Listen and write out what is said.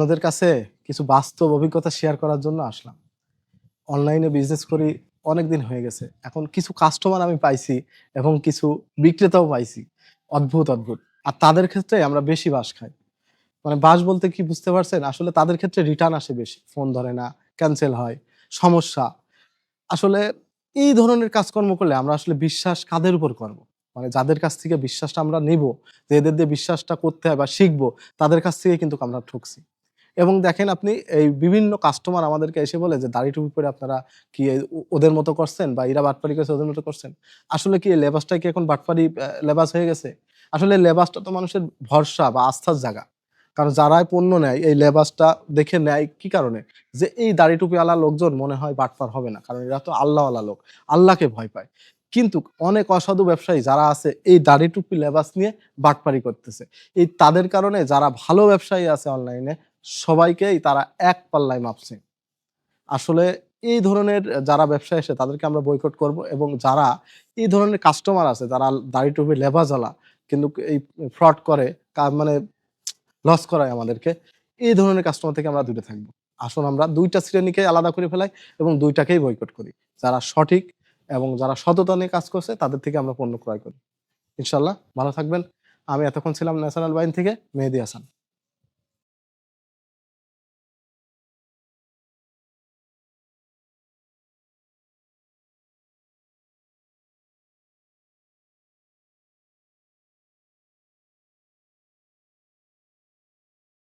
আপনাদের কাছে কিছু বাস্তব অভিজ্ঞতা শেয়ার করার জন্য আসলাম। অনলাইনে বিজনেস করি অনেকদিন হয়ে গেছে। এখন কিছু কাস্টমার আমি পাইছি এবং কিছু বিক্রেতাও পাইছি। অদ্ভুত। আর তাদের ক্ষেত্রে আমরা বেশি বাঁশ খাই। মানে বাঁশ বলতে কি বুঝতে পারছেন? আসলে তাদের ক্ষেত্রে রিটার্ন আসে বেশি। ফোন ধরে না, ক্যানসেল হয়, সমস্যা। আসলে এই ধরনের কাজকর্ম করলে আমরা আসলে বিশ্বাস কাদের উপর করব? মানে যাদের কাছ থেকে বিশ্বাসটা আমরা নিবো, যে এদের দিয়ে বিশ্বাসটা করতে হয় বা শিখবো, তাদের কাছ থেকে কিন্তু আমরা ঠকছি। এবং দেখেন আপনি এই বিভিন্ন কাস্টমার আমাদেরকে এসে বলে যে, "দাড়ি টুপি পরে আপনারা কি ওদের মতো করছেন বা এরা বাটপারি করছে ওদের মতো করছেন?" আসলে কি এই লেবাসটাই কি এখন বাটপারি লেবাস হয়ে গেছে? আসলে লেবাসটা তো মানুষের ভরসা বা আস্থার জায়গা। কারণ যারাই পণ্য নেয় এই লেবাসটা দেখে নেয় কি কারণে? যে এই দাড়ি টুপিওয়ালা লোকজন মনে হয় বাটপার হবে না। কারণ এরা তো আল্লাহওয়ালা লোক। আল্লাহকে ভয় পায়। কিন্তু অনেক অসাধু ব্যবসায়ী যারা আছে এই দাড়ি টুপি লেবাস নিয়ে বাটপারি করতেছে। এই তাদের কারণে যারা ভালো ব্যবসায়ী আছে অনলাইনে সবাইকেই তারা এক পাল্লায় মাপছে। আসলে এই ধরনের যারা ব্যবসায়ী আসে তাদেরকে আমরা বয়কট করব এবং যারা এই ধরনের কাস্টমার আছে যারা দাড়ি টুপি লেবাসওয়ালা কিন্তু এই ফ্রড করে মানে লস করায় আমাদেরকে। এই ধরনের কাস্টমার থেকে আমরা দূরে থাকবো। আসুন আমরা ২ টা শ্রেণীকে আলাদা করে ফেলাই এবং ২ টাকেই বয়কট করি। যারা সঠিক এবং যারা সততা নিয়ে কাজ করছে তাদের থেকে আমরা পণ্য ক্রয় করি। ইনশাআল্লাহ ভালো থাকবেন। আমি এতক্ষণ ছিলাম ন্যাশনাল বাইন থেকে মেহেদী হাসান।